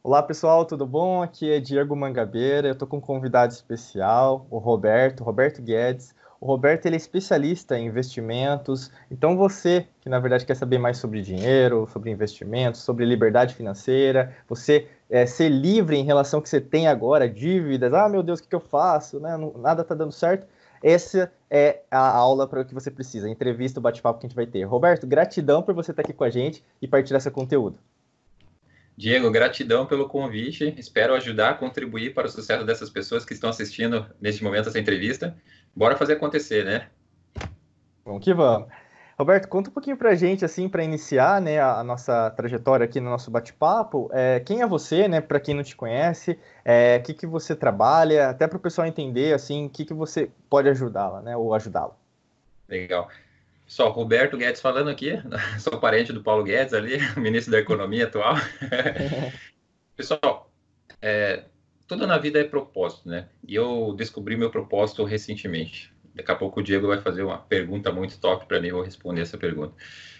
Olá pessoal, tudo bom? Aqui é Diego Mangabeira, eu estou com um convidado especial, o Roberto Guedes. O Roberto ele é especialista em investimentos, então você que na verdade quer saber mais sobre dinheiro, sobre investimentos, sobre liberdade financeira, você ser livre em relação ao que você tem agora, dívidas, meu Deus, o que eu faço? Né? Nada está dando certo. Essa é a aula para o que você precisa, a entrevista, o bate-papo que a gente vai ter. Roberto, gratidão por você estar aqui com a gente e partilhar esse conteúdo. Diego, gratidão pelo convite. Espero ajudar a contribuir para o sucesso dessas pessoas que estão assistindo neste momento essa entrevista. Bora fazer acontecer, né? Vamos que vamos. Roberto, conta um pouquinho pra gente, assim, para iniciar, né, a nossa trajetória aqui no nosso bate-papo. Quem é você, né, para quem não te conhece, o que você trabalha, até para o pessoal entender, assim, o que você pode ajudá-la, né, ou ajudá-lo. Legal. Pessoal, Roberto Guedes falando aqui, sou parente do Paulo Guedes ali, ministro da Economia atual. Pessoal, tudo na vida é propósito, né? E eu descobri meu propósito recentemente. Daqui a pouco o Diego vai fazer uma pergunta muito top para mim, eu vou responder essa pergunta.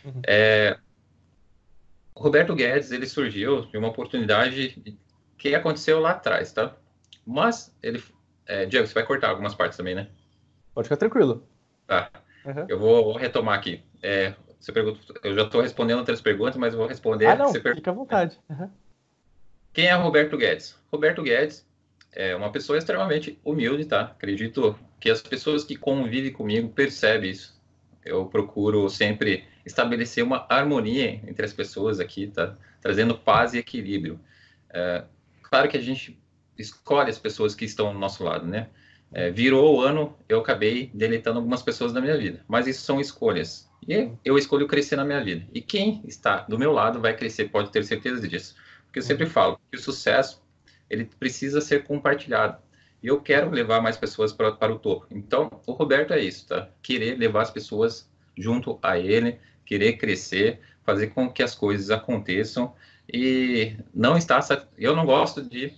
Uhum. O Roberto Guedes, ele surgiu de uma oportunidade que aconteceu lá atrás, tá? Mas ele... Diego, você vai cortar algumas partes também, né? Pode ficar tranquilo. Tá. Uhum. Eu vou retomar aqui. Você pergunta, eu já estou respondendo outras perguntas, mas eu vou Ah, responder. Você não, pergunta, fica à vontade. Uhum. quem é Roberto Guedes? Roberto Guedes é uma pessoa extremamente humilde, tá? Acredito que as pessoas que convivem comigo percebem isso. Eu procuro sempre estabelecer uma harmonia entre as pessoas aqui, tá? Trazendo paz e equilíbrio. Claro que a gente escolhe as pessoas que estão ao nosso lado, né? Virou o ano, eu acabei deletando algumas pessoas da minha vida, mas isso são escolhas. E eu escolho crescer na minha vida. E quem está do meu lado vai crescer, pode ter certeza disso. Porque eu sempre Uhum. falo que o sucesso, ele precisa ser compartilhado. E eu quero levar mais pessoas para o topo. Então, o Roberto é isso, tá? Querer levar as pessoas junto a ele, querer crescer, fazer com que as coisas aconteçam e não estar... Eu não gosto de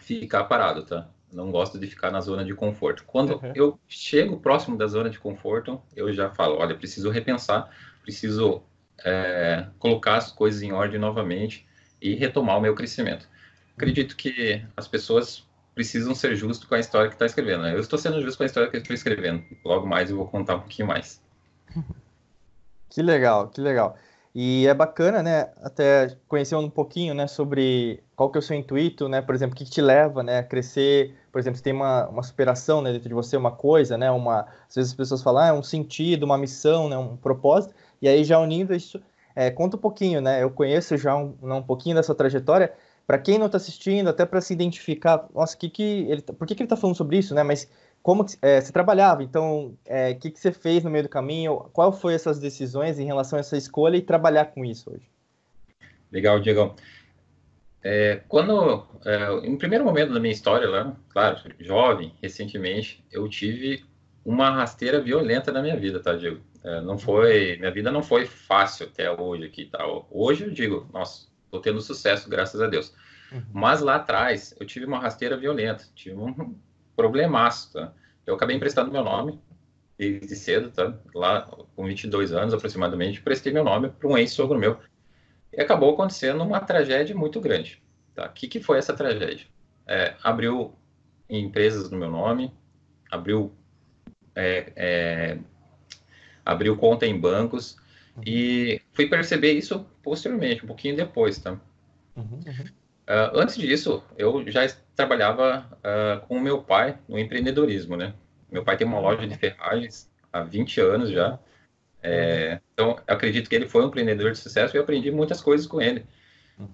ficar parado, tá? Não gosto de ficar na zona de conforto. Quando Uhum. eu chego próximo da zona de conforto, eu já falo, olha, preciso repensar, preciso colocar as coisas em ordem novamente e retomar o meu crescimento. Acredito que as pessoas precisam ser justas com a história que está escrevendo, né? Eu estou sendo justo com a história que estou escrevendo. Logo mais eu vou contar um pouquinho mais. Que legal, que legal. E é bacana, né, até conhecer um pouquinho, né, sobre qual que é o seu intuito, né, por exemplo, o que te leva, né, a crescer, por exemplo, você tem uma superação, né, dentro de você, uma coisa, né, às vezes as pessoas falam, é um sentido, uma missão, né, um propósito, e aí já unindo isso, conta um pouquinho, né, eu conheço já um pouquinho da sua trajetória, para quem não está assistindo, até para se identificar, nossa, por que ele está falando sobre isso, né, mas como que, você trabalhava, então, o que você fez no meio do caminho? Qual foi essas decisões em relação a essa escolha e trabalhar com isso hoje? Legal, Diego. Em primeiro momento da minha história lá, claro, jovem, recentemente, eu tive uma rasteira violenta na minha vida, tá, Diego? Minha vida não foi fácil até hoje aqui, tá? Hoje eu digo, nossa, tô tendo sucesso, graças a Deus. Uhum, Mas lá atrás, eu tive uma rasteira violenta, tive um problemaço, tá? Eu acabei emprestando meu nome desde cedo, tá? Lá com 22 anos aproximadamente, prestei meu nome para um ex-sogro meu. E acabou acontecendo uma tragédia muito grande. Tá? O que foi essa tragédia? Abriu empresas no meu nome, abriu, é, é, abriu conta em bancos uhum, e fui perceber isso posteriormente, um pouquinho depois. Tá? uhum, uhum, Antes disso, eu já trabalhava com o meu pai no empreendedorismo. Né? Meu pai tem uma loja de legal. ferragens há 20 anos já. Uhum, uhum, Então, eu acredito que ele foi um empreendedor de sucesso e eu aprendi muitas coisas com ele. uhum,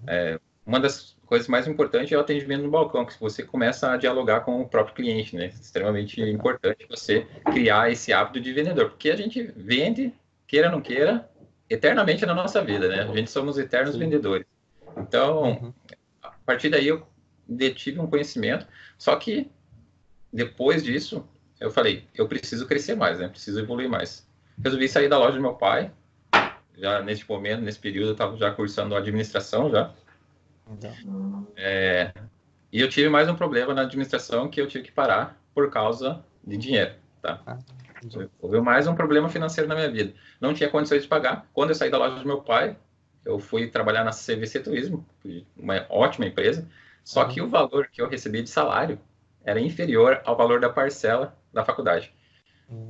Uma das coisas mais importantes é o atendimento no balcão, que você começa a dialogar com o próprio cliente, né? Extremamente legal. importante você criar esse hábito de vendedor, porque a gente vende, queira ou não queira, eternamente na nossa vida, né? A gente somos eternos Sim. vendedores. Então, Uhum, a partir daí eu detive um conhecimento, só que depois disso, eu falei, eu preciso crescer mais, né? Preciso evoluir mais. Resolvi sair da loja do meu pai, já nesse momento, nesse período, eu estava já cursando administração já. legal. E eu tive mais um problema na administração que eu tive que parar por causa de dinheiro, tá? Ah, entendi. Houve mais um problema financeiro na minha vida. Não tinha condições de pagar. Quando eu saí da loja do meu pai, eu fui trabalhar na CVC Turismo, uma ótima empresa, só que o valor que eu recebi de salário era inferior ao valor da parcela da faculdade.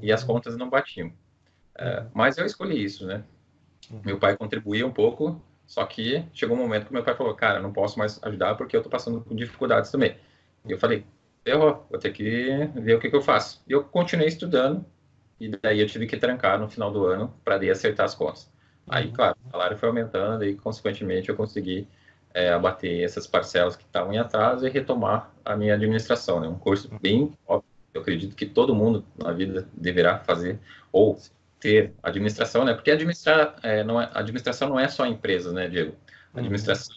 E as contas não batiam. Mas eu escolhi isso, né? Meu pai contribuía um pouco, só que chegou um momento que meu pai falou, cara, não posso mais ajudar porque eu tô passando por dificuldades também. E eu falei, ferrou, vou ter que ver o que eu faço. E eu continuei estudando, e daí eu tive que trancar no final do ano para daí acertar as contas. Aí, claro, o salário foi aumentando e, consequentemente, eu consegui abater essas parcelas que estavam em atraso e retomar a minha administração, né? Um curso bem óbvio, eu acredito que todo mundo na vida deverá fazer, ou ter administração, né? Porque administração não é só empresas, né, Diego? Administração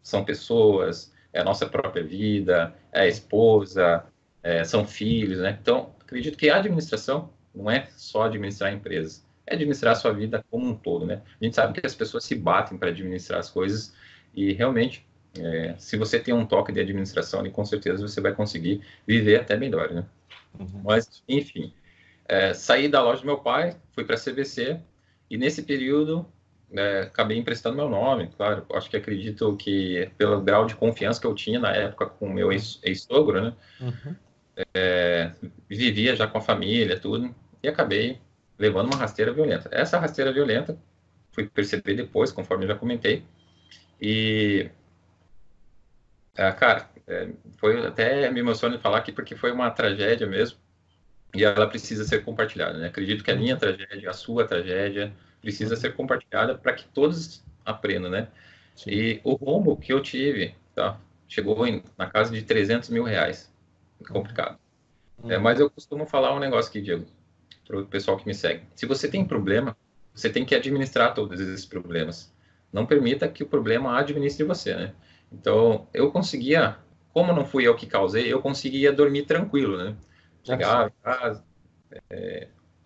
são pessoas, é a nossa própria vida, é a esposa, são filhos, né? Então, acredito que a administração não é só administrar empresas, é administrar a sua vida como um todo, né? A gente sabe que as pessoas se batem para administrar as coisas e realmente, se você tem um toque de administração, com certeza você vai conseguir viver até melhor, né? Mas, enfim, saí da loja do meu pai, fui para a CVC e nesse período acabei emprestando meu nome, claro, acho que acredito que pelo grau de confiança que eu tinha na época com o meu ex-sogro, né? Vivia já com a família, tudo, e acabei levando uma rasteira violenta. Essa rasteira violenta, fui perceber depois, conforme eu já comentei, e, cara, foi até me emociona de falar aqui, porque foi uma tragédia mesmo, e ela precisa ser compartilhada, né? Acredito que a minha tragédia, a sua tragédia, precisa ser compartilhada para que todos aprendam, né? Sim. E o rombo que eu tive, tá? Chegou na casa de 300 mil reais. Complicado. Mas eu costumo falar um negócio aqui, Diego, para o pessoal que me segue. Se você tem problema, você tem que administrar todos esses problemas. Não permita que o problema administre você, né? Então, eu conseguia, como não fui eu que causei, eu conseguia dormir tranquilo, né? Chegava em casa,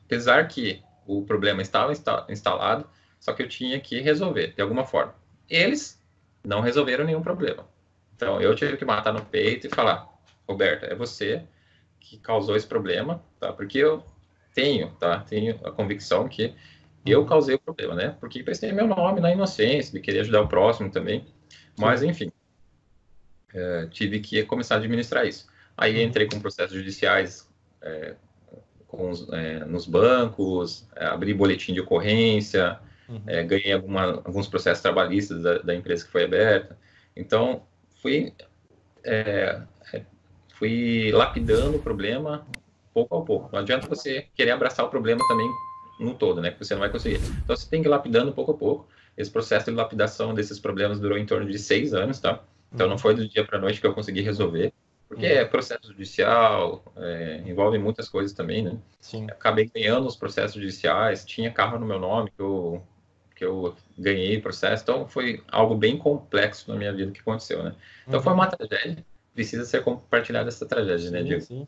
apesar que o problema estava instalado, só que eu tinha que resolver de alguma forma. Eles não resolveram nenhum problema. Então, eu tive que matar no peito e falar, Roberto, é você que causou esse problema, tá? Porque eu tenho a convicção que eu causei o problema, né? Porque emprestei meu nome na inocência, de querer ajudar o próximo também. Mas, enfim, tive que começar a administrar isso. Aí entrei com processos judiciais nos bancos, abri boletim de ocorrência, ganhei alguns processos trabalhistas da empresa que foi aberta. Então, fui lapidando o problema pouco a pouco. Não adianta você querer abraçar o problema também no todo, né? Que você não vai conseguir. Então, você tem que ir lapidando pouco a pouco. Esse processo de lapidação desses problemas durou em torno de 6 anos, tá? Então, não foi do dia para a noite que eu consegui resolver. Porque é processo judicial, envolve muitas coisas também, né? Sim. Acabei ganhando os processos judiciais, tinha carro no meu nome que eu ganhei processo, então foi algo bem complexo na minha vida que aconteceu, né? Então foi uma tragédia, precisa ser compartilhada essa tragédia, né, Diego? Sim.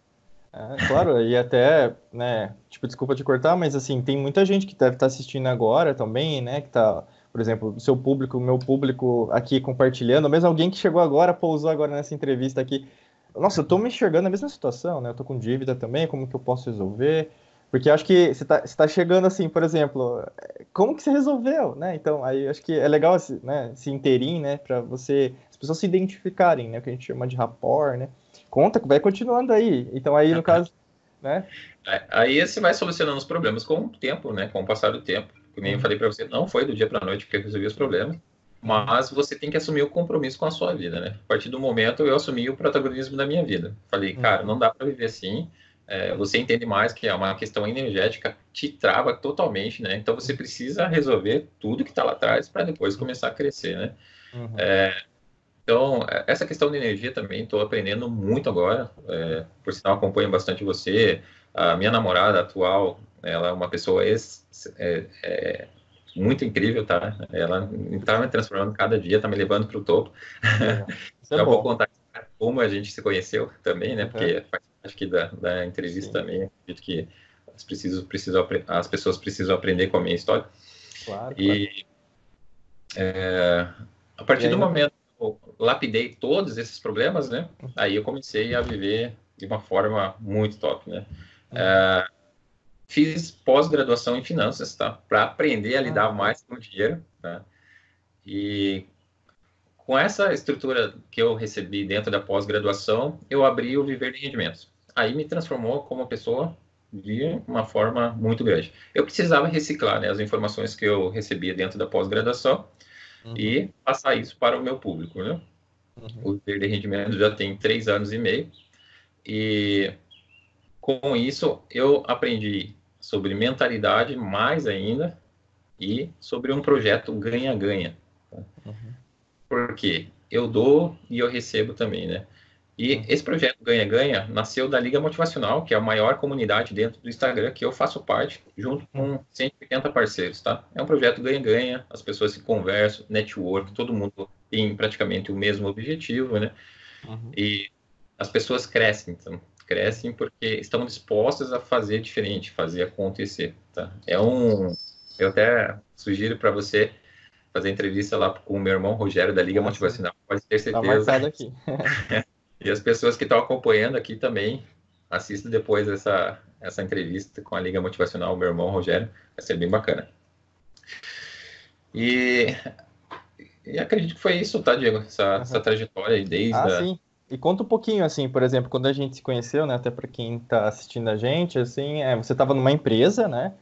Claro, e até, né, tipo, desculpa te cortar, mas assim, tem muita gente que deve estar assistindo agora também, né, que tá, por exemplo, o seu público, o meu público aqui compartilhando, mesmo alguém que chegou agora, pousou agora nessa entrevista aqui. Nossa, eu tô me enxergando na mesma situação, né? Eu tô com dívida também, como que eu posso resolver? Porque eu acho que você tá chegando assim, por exemplo, como que você resolveu, né? Então, aí acho que é legal esse inteirinho, né? Pra as pessoas se identificarem, né? O que a gente chama de rapport, né? Conta, vai continuando aí. Então, aí, no caso, né? Aí você vai solucionando os problemas com o tempo, né? Com o passar do tempo. Como eu falei para você, não foi do dia para a noite que eu resolvi os problemas, mas você tem que assumir o compromisso com a sua vida, né? A partir do momento eu assumi o protagonismo da minha vida. Falei, cara, não dá para viver assim. Você entende mais que é uma questão energética, te trava totalmente, né? Então você precisa resolver tudo que está lá atrás para depois começar a crescer, né? Então, essa questão de energia também estou aprendendo muito agora. Por sinal, acompanho bastante você. A minha namorada atual, ela é uma pessoa muito incrível, tá? Ela está me transformando cada dia, está me levando para o topo. Já vou contar como a gente se conheceu também, né? Porque faz parte aqui da entrevista também. Acredito que as pessoas precisam aprender com a minha história. Claro. A partir do momento eu lapidei todos esses problemas, né? Aí eu comecei a viver de uma forma muito top, né? Fiz pós-graduação em finanças, tá? Para aprender a lidar mais com o dinheiro, tá? E com essa estrutura que eu recebi dentro da pós-graduação, eu abri o Viver de Rendimentos. Aí me transformou como uma pessoa de uma forma muito grande. Eu precisava reciclar, né, as informações que eu recebia dentro da pós-graduação Uhum. e passar isso para o meu público, né? Uhum. O Viver de Rendimentos já tem 3 anos e meio e com isso eu aprendi sobre mentalidade mais ainda e sobre um projeto ganha-ganha. Uhum. Porque eu dou e eu recebo também, né? E Uhum. esse projeto Ganha-Ganha nasceu da Liga Motivacional, que é a maior comunidade dentro do Instagram, que eu faço parte, junto Uhum. com 180 parceiros, tá? É um projeto Ganha-Ganha, as pessoas se conversam, network, todo mundo tem praticamente o mesmo objetivo, né? Uhum. E as pessoas crescem, então. Crescem porque estão dispostas a fazer diferente, fazer acontecer, tá? Eu até sugiro para você fazer entrevista lá com o meu irmão Rogério da Liga Ah, sim. Motivacional, pode ter Tá certeza. marcado aqui. E as pessoas que estão acompanhando aqui também, assistam depois essa entrevista com a Liga Motivacional, o meu irmão Rogério, vai ser bem bacana. E, e acredito que foi isso, tá, Diego? Essa Uhum. trajetória aí Ah, desde a... sim. E conta um pouquinho, assim, por exemplo, quando a gente se conheceu, né? Até para quem tá assistindo a gente, assim, você estava numa empresa, né?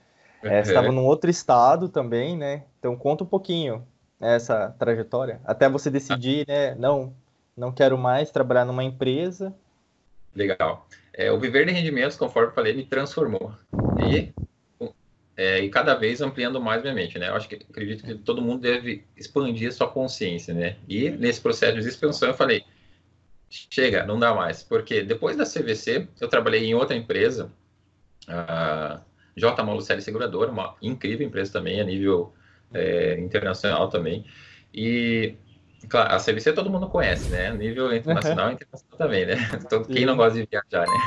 Você estava Uhum. num outro estado também, né? Então conta um pouquinho essa trajetória, até você Ah, decidir, né? Não, não quero mais trabalhar numa empresa. legal. O viver de rendimentos, conforme eu falei, me transformou. E, e cada vez ampliando mais minha mente, né? Eu acredito que todo mundo deve expandir a sua consciência, né? E nesse processo de expansão eu falei, chega, não dá mais. Porque depois da CVC, eu trabalhei em outra empresa, a J. Malucelli Seguradora, uma incrível empresa também, a nível internacional também. E, claro, a CVC todo mundo conhece, né? A nível internacional e internacional também, né? Então, quem não Sim. gosta de viajar, né?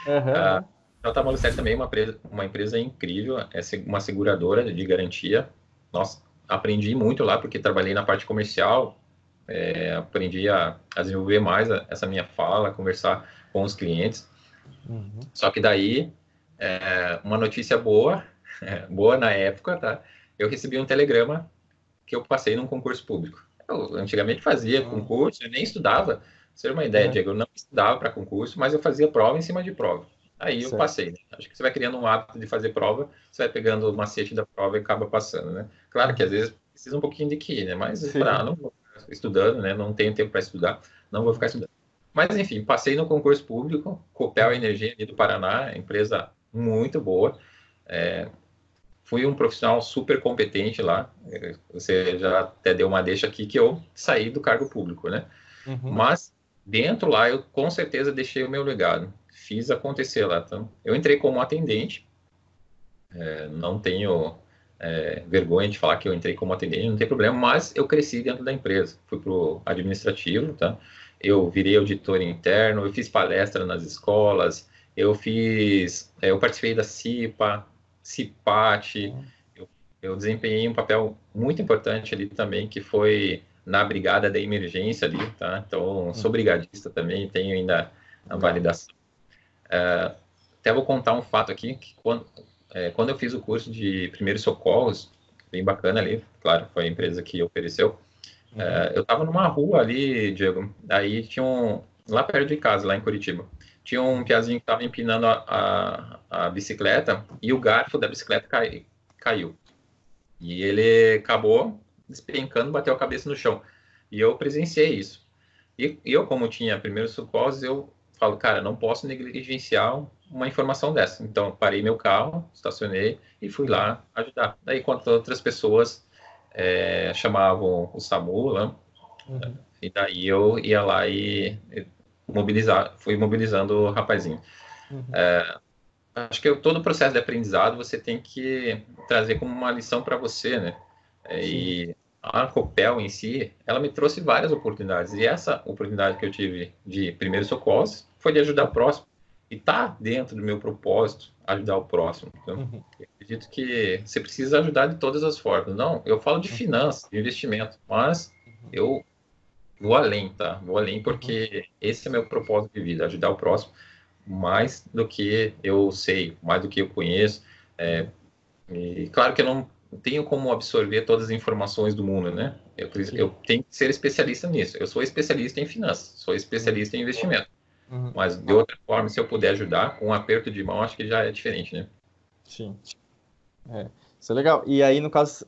A Aham. J. Malucelli também é uma empresa incrível, é uma seguradora de garantia. Nossa, aprendi muito lá, porque trabalhei na parte comercial, aprendi a desenvolver mais essa minha fala, conversar com os clientes. Uhum. Só que daí, uma notícia boa, boa na época, tá? Eu recebi um telegrama que eu passei num concurso público. Eu antigamente fazia Uhum. concurso, eu nem estudava. Pra você ter uma ideia, Aham. Diego, eu não estudava para concurso, mas eu fazia prova em cima de prova. Aí eu Certo. passei, né? Acho que você vai criando um hábito de fazer prova, você vai pegando o macete da prova e acaba passando, né? Claro que às Uhum. vezes precisa um pouquinho de QI, né? Mas eu falei, Sim. não vou ficar estudando, né? Não tenho tempo para estudar, não vou ficar Uhum. estudando. Mas enfim, passei no concurso público, Copel Uhum. Energia ali do Paraná, empresa muito boa. Fui um profissional super competente lá. Você já até deu uma deixa aqui que eu saí do cargo público, né? Uhum. Mas dentro lá eu com certeza deixei o meu legado. Fiz acontecer lá. Então, eu entrei como atendente. Não tenho vergonha de falar que eu entrei como atendente, não tem problema. Mas eu cresci dentro da empresa. Fui para o administrativo, tá? Eu virei auditor interno. Eu fiz palestra nas escolas. Eu participei da CIPA, CIPAT. Uhum. Eu desempenhei um papel muito importante ali também, que foi na brigada da emergência ali, tá? Então, sou Uhum. brigadista também, tenho ainda a Legal. validação. Até vou contar um fato aqui, que quando eu fiz o curso de primeiros socorros, bem bacana ali, claro, foi a empresa que ofereceu, Uhum. eu estava numa rua ali, Diego, aí tinha lá perto de casa, lá em Curitiba, tinha um Uhum. piazinho que estava empinando a bicicleta e o garfo da bicicleta caiu. E ele acabou despencando, bateu a cabeça no chão. E eu presenciei isso. E eu, como tinha primeiros socorros, eu falo, cara, não posso negligenciar uma informação dessa. Então, parei meu carro, estacionei e fui Uhum. lá ajudar. Daí, enquanto outras pessoas chamavam o SAMU, né? Uhum. E daí eu ia lá e fui mobilizando o rapazinho. Uhum. Acho que todo o processo de aprendizado você tem que trazer como uma lição para você, né? Sim. E a Copel em si, ela me trouxe várias oportunidades. E essa oportunidade que eu tive de primeiros socorros foi de ajudar o próximo. E tá dentro do meu propósito ajudar o próximo. Então, Uhum. eu acredito que você precisa ajudar de todas as formas. Não, eu falo de Uhum. finanças, de investimento, mas Uhum. eu vou além, tá? Vou além Uhum. porque esse é meu propósito de vida, ajudar o próximo mais do que eu sei, mais do que eu conheço. Uhum. E claro que eu não tenho como absorver todas as informações do mundo, né? Eu tenho que ser especialista nisso. Eu sou especialista em finanças, sou especialista em investimento. Mas, de outra forma, se eu puder ajudar, com um aperto de mão, acho que já é diferente, né? Sim. Isso é legal. E aí, no caso,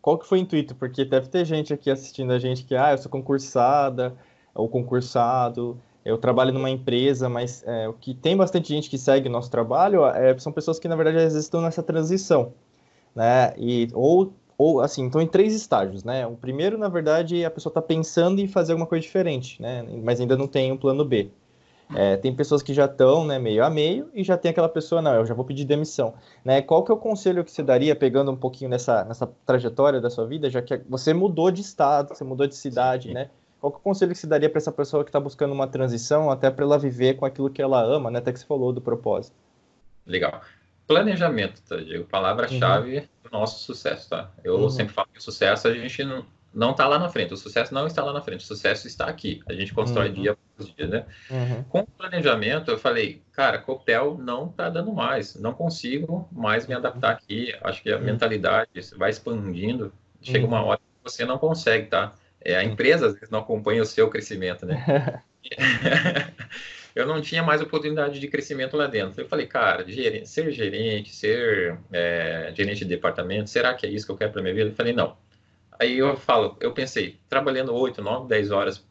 qual que foi o intuito? Porque deve ter gente aqui assistindo a gente que, eu sou concursada, ou concursado, eu trabalho numa empresa, mas o que tem bastante gente que segue o nosso trabalho são pessoas que, na verdade, às vezes estão nessa transição, né? Ou assim, estão em três estágios, né? O primeiro, na verdade, a pessoa está pensando em fazer alguma coisa diferente, né? Mas ainda não tem um plano B. Tem pessoas que já estão, né, meio a meio e já tem aquela pessoa, não, eu já vou pedir demissão, né? Qual que é o conselho que você daria, pegando um pouquinho nessa trajetória da sua vida, já que você mudou de estado, você mudou de cidade, né? Qual que é o conselho que você daria para essa pessoa que está buscando uma transição, até para ela viver com aquilo que ela ama, né? Até que você falou do propósito. Legal. Planejamento, tá, Diego? Uhum, Palavra-chave do nosso sucesso, tá? Eu uhum, sempre falo que o sucesso a gente não tá lá na frente. O sucesso não está lá na frente. O sucesso está aqui. A gente constrói uhum, dia após dia, né? uhum, Com o planejamento, eu falei, cara, Copel não tá dando mais. Não consigo mais me uhum, adaptar aqui. Acho que a uhum, mentalidade vai expandindo. Chega uma uhum, hora que você não consegue, tá? A empresa, às vezes, não acompanha o seu crescimento, né? Eu não tinha mais oportunidade de crescimento lá dentro. Eu falei, cara, ser gerente, ser gerente de departamento, será que é isso que eu quero para minha vida? Eu falei, não. Aí eu pensei, trabalhando 8, 9, 10 horas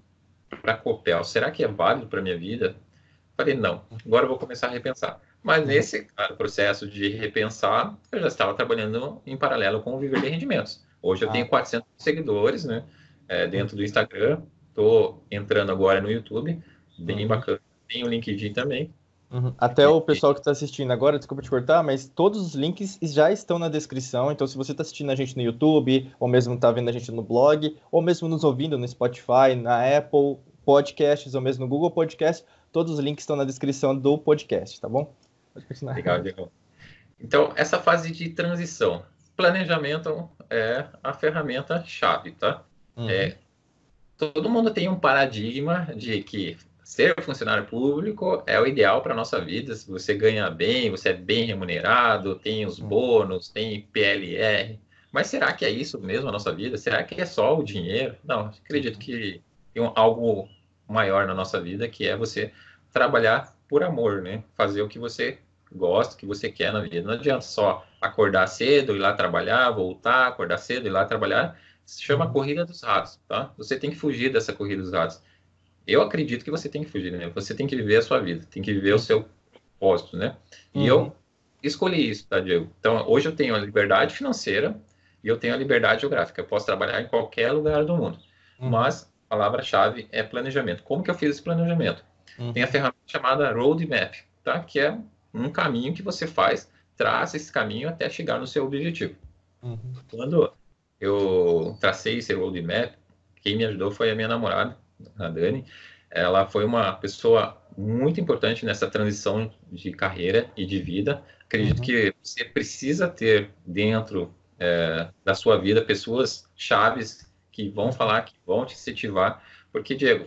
para a Copel, será que é válido para minha vida? Falei, não. Agora eu vou começar a repensar. Mas uhum, nesse processo de repensar, eu já estava trabalhando em paralelo com o Viver de Rendimentos. Hoje eu ah, tenho 400 seguidores, né, dentro do Instagram. Estou entrando agora no YouTube, bem uhum. bacana. Tem o LinkedIn também. Uhum. Até o pessoal que está assistindo agora, desculpa te cortar, mas todos os links já estão na descrição. Então, se você está assistindo a gente no YouTube, ou mesmo está vendo a gente no blog, ou mesmo nos ouvindo no Spotify, na Apple Podcasts, ou mesmo no Google Podcast, todos os links estão na descrição do podcast, tá bom? Pode continuar. Legal, legal. Então, essa fase de transição, planejamento é a ferramenta chave, tá? Uhum, É, todo mundo tem um paradigma de que ser funcionário público é o ideal para a nossa vida. Se você ganha bem, você é bem remunerado, tem os uhum, bônus, tem PLR. Mas será que é isso mesmo a nossa vida? Será que é só o dinheiro? Não, acredito uhum, que tem algo maior na nossa vida, que é você trabalhar por amor, né? Fazer o que você gosta, o que você quer na vida. Não adianta só acordar cedo, ir lá trabalhar, voltar, acordar cedo, ir lá trabalhar. Se chama uhum, corrida dos ratos, tá? Você tem que fugir dessa corrida dos ratos. Eu acredito que você tem que fugir, né? Você tem que viver a sua vida, tem que viver o uhum, seu propósito, né? E uhum, eu escolhi isso, tá, Diego? Então, hoje eu tenho a liberdade financeira e eu tenho a liberdade geográfica. Eu posso trabalhar em qualquer lugar do mundo. uhum, Mas a palavra-chave é planejamento. Como que eu fiz esse planejamento? Tem a uhum, ferramenta chamada Roadmap, tá? Que é um caminho que você faz, traça esse caminho até chegar no seu objetivo. uhum, Quando eu tracei esse roadmap, quem me ajudou foi a minha namorada, a Dani. Ela foi uma pessoa muito importante nessa transição de carreira e de vida. Acredito uhum, que você precisa ter dentro da sua vida pessoas chaves que vão uhum, falar, que vão te incentivar. Porque, Diego,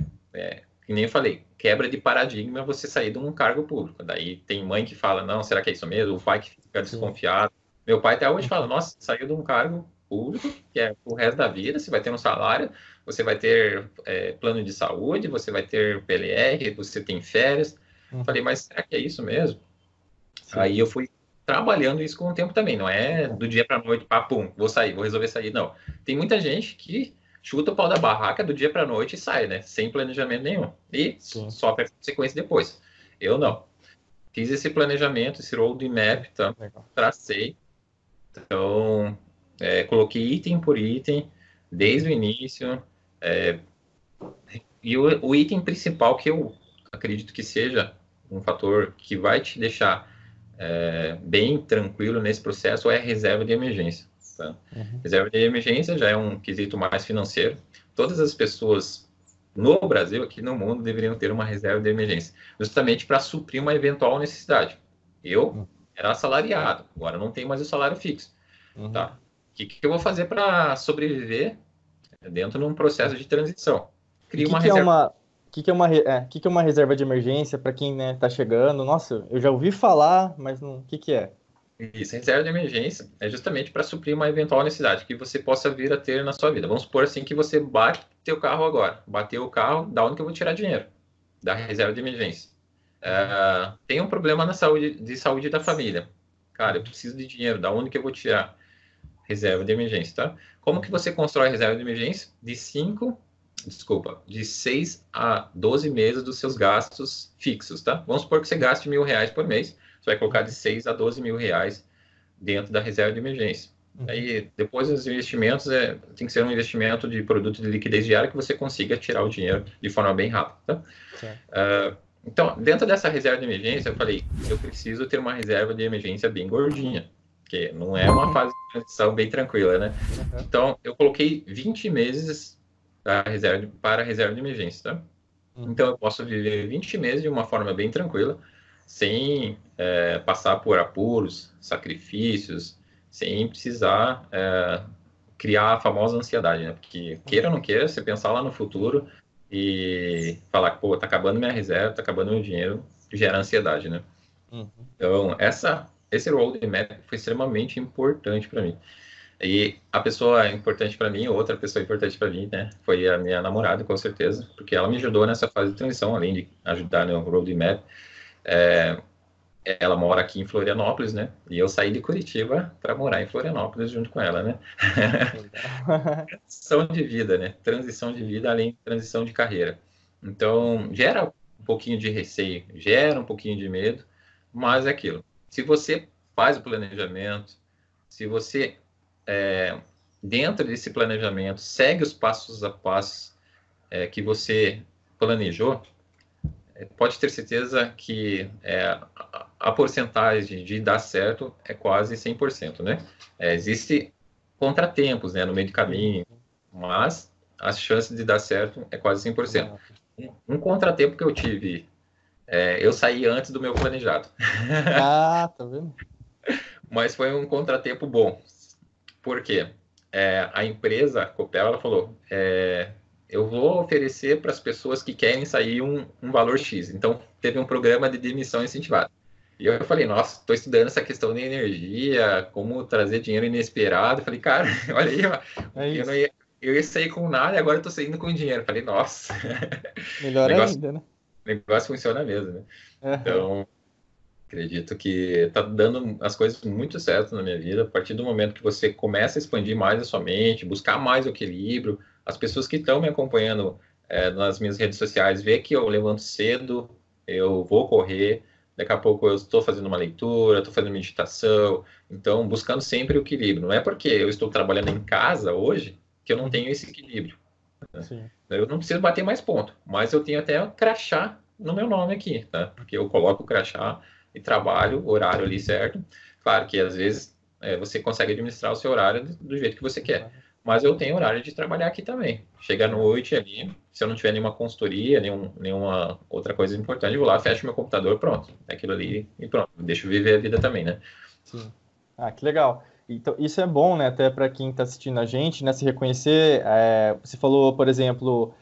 que nem eu falei, quebra de paradigma é você sair de um cargo público. Daí tem mãe que fala, não, será que é isso mesmo? O pai que fica sim, desconfiado. Meu pai até hoje fala, uhum, nossa, saiu de um cargo público, que é o resto da vida, você vai ter um salário, você vai ter plano de saúde, você vai ter PLR, você tem férias. Falei, uhum, mas será que é isso mesmo? sim, Aí eu fui trabalhando isso com o tempo também, não é do dia para noite, pá, pum, vou sair, vou resolver sair, não. Tem muita gente que chuta o pau da barraca do dia para noite e sai, né? Sem planejamento nenhum. E sim, sofre a consequência depois. Eu uhum, não. Fiz esse planejamento, esse roadmap, tá? legal. Tracei. Então, coloquei item por item, desde o Uhum, início. é, e o item principal que eu acredito que seja um fator que vai te deixar bem tranquilo nesse processo é a reserva de emergência. Tá? uhum, Reserva de emergência já é um quesito mais financeiro. Todas as pessoas no Brasil, aqui no mundo, deveriam ter uma reserva de emergência, justamente para suprir uma eventual necessidade. Eu uhum, era assalariado, agora não tenho mais o salário fixo. uhum. Tá? O que eu vou fazer para sobreviver dentro de um processo de transição? E o Crio que uma que é reserva. que que é uma reserva de emergência para quem, né, tá chegando? Nossa, eu já ouvi falar, mas não, o que que é? Isso, reserva de emergência é justamente para suprir uma eventual necessidade que você possa vir a ter na sua vida. Vamos supor assim que você bate teu carro agora. Bateu o carro, da onde que eu vou tirar dinheiro? Da reserva de emergência. Tem um problema na saúde da família. Cara, eu preciso de dinheiro, da onde que eu vou tirar? Reserva de emergência, tá? Como que você constrói reserva de emergência? De 6 a 12 meses dos seus gastos fixos, tá? Vamos supor que você gaste R$ 1.000 por mês, você vai colocar de 6 a 12 mil reais dentro da reserva de emergência. Aí, depois os investimentos, tem que ser um investimento de produto de liquidez diária que você consiga tirar o dinheiro de forma bem rápida, tá? Então, dentro dessa reserva de emergência, eu falei, eu preciso ter uma reserva de emergência bem gordinha, porque não é uma fase de transição bem tranquila, né? Então, eu coloquei 20 meses para a reserva de emergência, tá? Então, eu posso viver 20 meses de uma forma bem tranquila, sem passar por apuros, sacrifícios, sem precisar criar a famosa ansiedade, né? Porque, queira ou não queira, você pensar lá no futuro e falar, pô, tá acabando minha reserva, tá acabando meu dinheiro, gera ansiedade, né? Então, esse roadmap foi extremamente importante para mim. E a pessoa importante para mim, outra pessoa importante para mim, né, foi a minha namorada, com certeza, porque ela me ajudou nessa fase de transição, além de ajudar no roadmap. Ela mora aqui em Florianópolis, né, e eu saí de Curitiba para morar em Florianópolis junto com ela, né. Transição de vida, né, transição de vida além de transição de carreira. Então, gera um pouquinho de receio, gera um pouquinho de medo, mas é aquilo. Se você faz o planejamento, se você dentro desse planejamento, segue os passos a passos que você planejou, pode ter certeza que a porcentagem de dar certo é quase 100%, né? Existe contratempos, né, no meio do caminho, mas as chances de dar certo é quase 100%. Um contratempo que eu tive, eu saí antes do meu planejado. Ah, tá vendo? Mas foi um contratempo bom. Por quê? A empresa, a Copel, ela falou, eu vou oferecer para as pessoas que querem sair um valor X. Então, teve um programa de demissão incentivada. E eu falei, nossa, estou estudando essa questão de energia, como trazer dinheiro inesperado. Eu falei, cara, olha aí, ó, eu ia sair com nada e agora estou saindo com dinheiro. Eu falei, nossa. Melhor ainda, né? O negócio funciona mesmo, né? Uhum. Então, acredito que está dando as coisas muito certas na minha vida. A partir do momento que você começa a expandir mais a sua mente, buscar mais o equilíbrio, as pessoas que estão me acompanhando nas minhas redes sociais vê que eu levanto cedo, eu vou correr, daqui a pouco eu estou fazendo uma leitura, estou fazendo meditação, então buscando sempre o equilíbrio. Não é porque eu estou trabalhando em casa hoje que eu não tenho esse equilíbrio. Sim. Eu não preciso bater mais ponto, mas eu tenho até um crachá no meu nome aqui, tá? Porque eu coloco o crachá e trabalho o horário ali certo. Claro que às vezes você consegue administrar o seu horário do jeito que você quer, mas eu tenho horário de trabalhar aqui também. Chega à noite ali, se eu não tiver nenhuma consultoria, nenhuma outra coisa importante, eu vou lá, fecho meu computador, pronto. É aquilo ali e pronto. Deixa eu viver a vida também, né? Sim. Ah, que legal. Então, isso é bom, né? Até para quem está assistindo a gente, né? Se reconhecer. Você falou, por exemplo,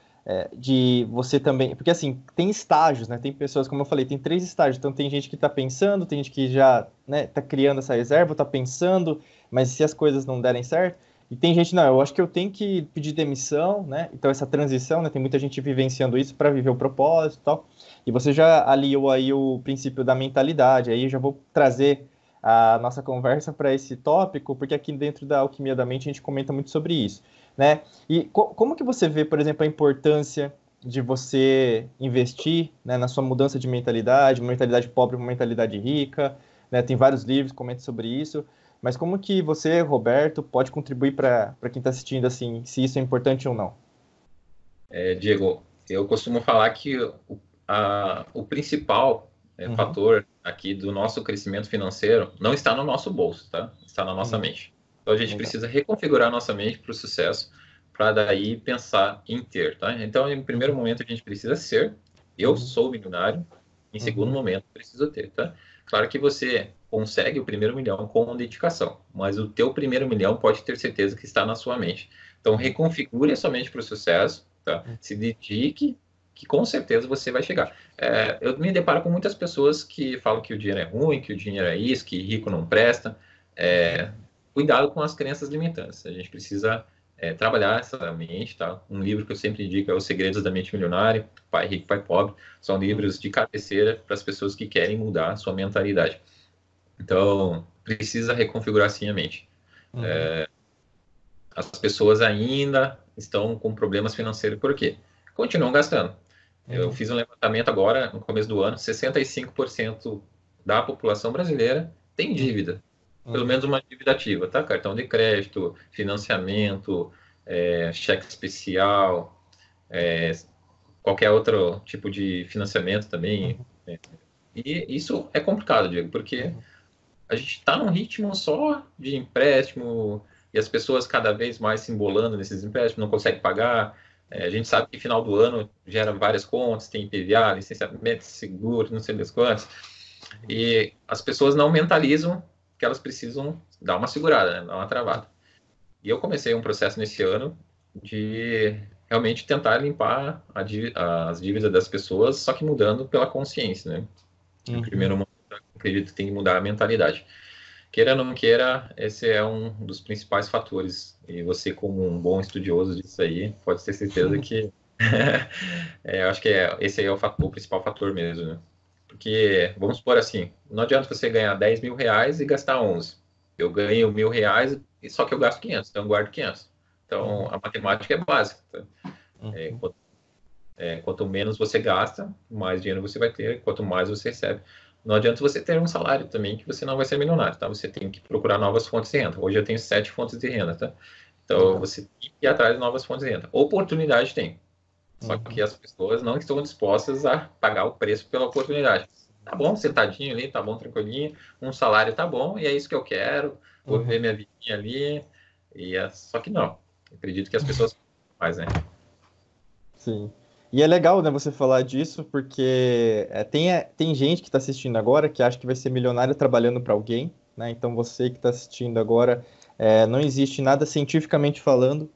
de você também. Porque, assim, tem estágios, né? Tem pessoas, como eu falei, tem 3 estágios. Então, tem gente que está pensando, tem gente que já, né, tá criando essa reserva, está pensando, mas se as coisas não derem certo. E tem gente, não, eu acho que eu tenho que pedir demissão, né? Então, essa transição, né? Tem muita gente vivenciando isso para viver o propósito e tal. E você já aliou aí o princípio da mentalidade. Aí eu já vou trazer a nossa conversa para esse tópico, porque aqui dentro da Alquimia da Mente a gente comenta muito sobre isso, né? E como que você vê, por exemplo, a importância de você investir, né, na sua mudança de mentalidade, uma mentalidade pobre para uma mentalidade rica, né? Tem vários livros que comentam sobre isso, mas como que você, Roberto, pode contribuir para quem está assistindo, assim, se isso é importante ou não? Diego, eu costumo falar que o principal fator aqui do nosso crescimento financeiro não está no nosso bolso, tá? Está na nossa mente. Então a gente precisa reconfigurar a nossa mente para o sucesso, para daí pensar em ter, tá? Então, em primeiro momento, a gente precisa ser, eu sou milionário, em segundo momento, preciso ter, tá? Claro que você consegue o primeiro milhão com dedicação, mas o teu primeiro milhão pode ter certeza que está na sua mente. Então, reconfigure a sua mente para o sucesso, tá? Se dedique que com certeza você vai chegar. Eu me deparo com muitas pessoas que falam que o dinheiro é ruim, que o dinheiro é isso, que rico não presta. Cuidado com as crenças limitantes. A gente precisa trabalhar essa mente, tá? Um livro que eu sempre indico é Os Segredos da Mente Milionária, Pai Rico, Pai Pobre. São livros de cabeceira para as pessoas que querem mudar a sua mentalidade. Então, precisa reconfigurar sim a mente. As pessoas ainda estão com problemas financeiros, por quê? Continuam gastando. Eu fiz um levantamento agora, no começo do ano, 65% da população brasileira tem dívida. Pelo menos uma dívida ativa, tá? Cartão de crédito, financiamento, cheque especial, qualquer outro tipo de financiamento também. E isso é complicado, Diego, porque a gente está num ritmo só de empréstimo e as pessoas cada vez mais se embolando nesses empréstimos, não conseguem pagar. A gente sabe que final do ano gera várias contas, tem IPVA, licenciamento, seguro, não sei das quantas. E as pessoas não mentalizam que elas precisam dar uma segurada, né? Dar uma travada. E eu comecei um processo nesse ano de realmente tentar limpar as dívidas das pessoas, só que mudando pela consciência, né? No primeiro momento, eu acredito que tem que mudar a mentalidade. Queira ou não queira, esse é um dos principais fatores. E você, como um bom estudioso disso aí, pode ter certeza que eu acho que esse aí é o principal fator mesmo, né? Porque, vamos supor assim, não adianta você ganhar 10 mil reais e gastar 11. Eu ganho R$ 1.000, só que eu gasto 500, então eu guardo 500. Então, a matemática é básica. Tá? Quanto menos você gasta, mais dinheiro você vai ter, quanto mais você recebe. Não adianta você ter um salário também que você não vai ser milionário, tá? Você tem que procurar novas fontes de renda. Hoje eu tenho 7 fontes de renda, tá? Então, você tem que ir atrás de novas fontes de renda. Oportunidade tem. Só que as pessoas não estão dispostas a pagar o preço pela oportunidade. Tá bom, sentadinho ali, tá bom, tranquilinho, um salário tá bom, e é isso que eu quero, vou viver minha vidinha ali, só que não. Eu acredito que as pessoas mais, né? Sim. E é legal, né, você falar disso, porque tem gente que está assistindo agora que acha que vai ser milionário trabalhando para alguém, né? Então você que está assistindo agora, não existe nada cientificamente falando,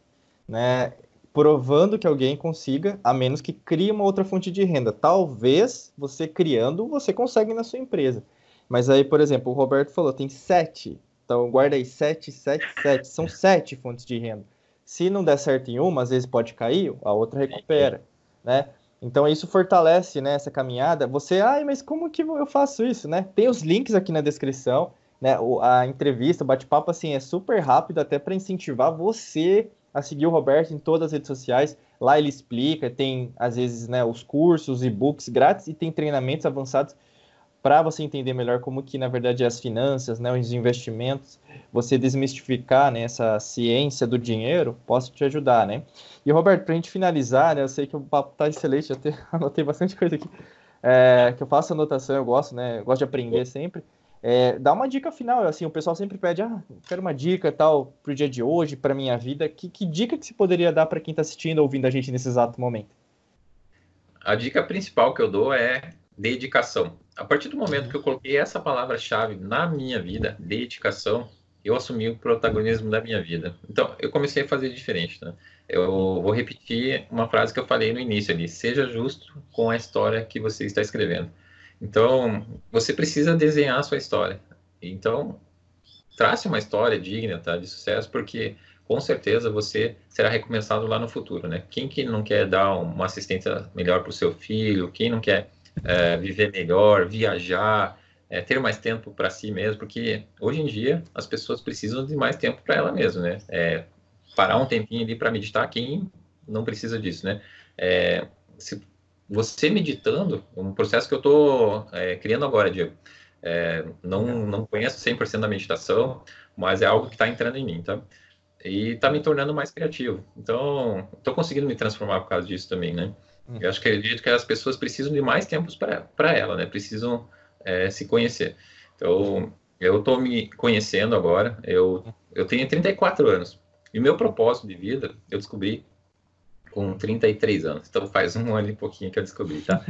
né, provando que alguém consiga, a menos que crie uma outra fonte de renda. Talvez você criando, você consegue na sua empresa. Mas aí, por exemplo, o Roberto falou, tem 7. Então guarda aí 7, 7, 7. São 7 fontes de renda. Se não der certo em uma, às vezes pode cair, a outra recupera, né? Então isso fortalece, né, essa caminhada. Você, mas como que eu faço isso, né? Tem os links aqui na descrição, né? A entrevista, o bate-papo, assim, é super rápido, até para incentivar você a seguir o Roberto em todas as redes sociais. Lá ele explica, tem, às vezes, né, os cursos, e-books grátis e tem treinamentos avançados para você entender melhor como que, na verdade, as finanças, né, os investimentos, você desmistificar, né, essa ciência do dinheiro, posso te ajudar, né? E, Roberto, para a gente finalizar, né, eu sei que o papo está excelente, eu até anotei bastante coisa aqui, que eu faço anotação, eu gosto, né, eu gosto de aprender sempre. Dá uma dica final, assim, o pessoal sempre pede, quero uma dica tal para o dia de hoje, para minha vida. Que dica que você poderia dar para quem está assistindo, ouvindo a gente nesse exato momento? A dica principal que eu dou é dedicação. A partir do momento que eu coloquei essa palavra-chave na minha vida, dedicação, eu assumi o protagonismo da minha vida. Então, eu comecei a fazer diferente, né? Eu vou repetir uma frase que eu falei no início ali: seja justo com a história que você está escrevendo. Então, você precisa desenhar a sua história. Então, trace uma história digna, tá, de sucesso, porque com certeza você será recompensado lá no futuro, né? Quem que não quer dar uma assistência melhor para o seu filho? Quem não quer viver melhor, viajar, ter mais tempo para si mesmo? Porque hoje em dia as pessoas precisam de mais tempo para ela mesma, né? Parar um tempinho ali para meditar, quem não precisa disso, né? Se você meditando, um processo que eu estou criando agora, Diego, não conheço 100% da meditação, mas é algo que está entrando em mim, tá? E está me tornando mais criativo. Então, estou conseguindo me transformar por causa disso também, né? Eu acho que acredito que as pessoas precisam de mais tempo para ela, né? Precisam se conhecer. Então, eu estou me conhecendo agora. Eu tenho 34 anos. E meu propósito de vida, eu descobri com 33 anos. Então, faz um ano e pouquinho que eu descobri, tá?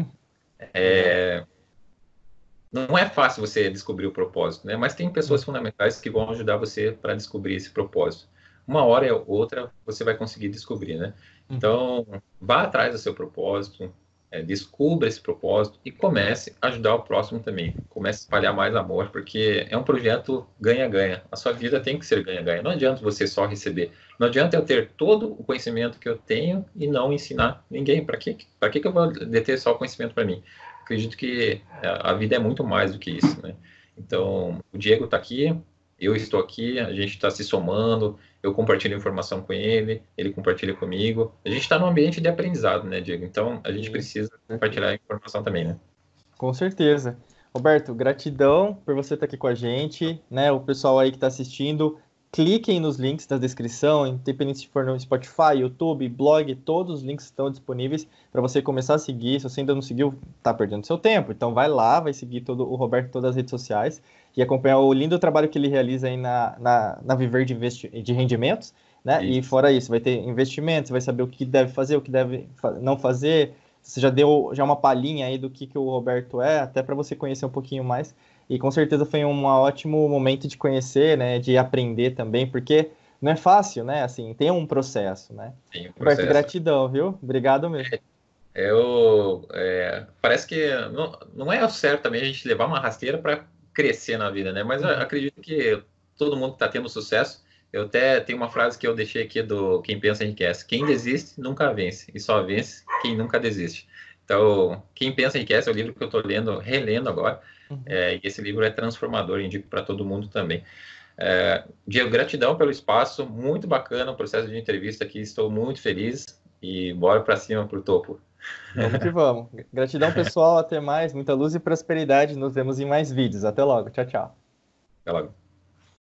Não é fácil você descobrir o propósito, né? Mas tem pessoas fundamentais que vão ajudar você para descobrir esse propósito. Uma hora ou outra você vai conseguir descobrir, né? Então, vá atrás do seu propósito, descubra esse propósito e comece a ajudar o próximo também. Comece a espalhar mais amor, porque é um projeto ganha-ganha. A sua vida tem que ser ganha-ganha. Não adianta você só receber. Não adianta eu ter todo o conhecimento que eu tenho e não ensinar ninguém. Para quê? Para que eu vou deter só o conhecimento para mim? Acredito que a vida é muito mais do que isso, né? Então, o Diego está aqui, eu estou aqui, a gente está se somando, eu compartilho informação com ele, ele compartilha comigo. A gente está num ambiente de aprendizado, né, Diego? Então, a gente precisa compartilhar a informação também, né? Com certeza. Roberto, gratidão por você estar aqui com a gente, né? O pessoal aí que está assistindo, cliquem nos links da descrição, independente se for no Spotify, YouTube, blog, todos os links estão disponíveis para você começar a seguir. Se você ainda não seguiu, tá perdendo seu tempo. Então vai lá, vai seguir todo o Roberto em todas as redes sociais e acompanhar o lindo trabalho que ele realiza aí na Viver de Rendimentos, né? E fora isso, vai ter investimentos, vai saber o que deve fazer, o que deve não fazer. Você já deu uma palhinha aí do que o Roberto é, até para você conhecer um pouquinho mais. E com certeza foi um ótimo momento de conhecer, né, de aprender também, porque não é fácil, né? Assim, tem um processo, né? Tem um Roberto, processo. gratidão, viu? Obrigado mesmo. Parece que não é certo também a gente levar uma rasteira para crescer na vida, né? Mas eu acredito que todo mundo que está tendo sucesso. Eu até tenho uma frase que eu deixei aqui do Quem Pensa Enriquece: quem desiste nunca vence, e só vence quem nunca desiste. Então, Quem Pensa Enriquece é o livro que eu estou relendo agora, e esse livro é transformador, indico para todo mundo também. Diego, gratidão pelo espaço, muito bacana o processo de entrevista aqui, estou muito feliz e bora para cima, para o topo. Vamos que vamos. Gratidão, pessoal. Até mais. Muita luz e prosperidade. Nos vemos em mais vídeos. Até logo. Tchau, tchau. Até logo.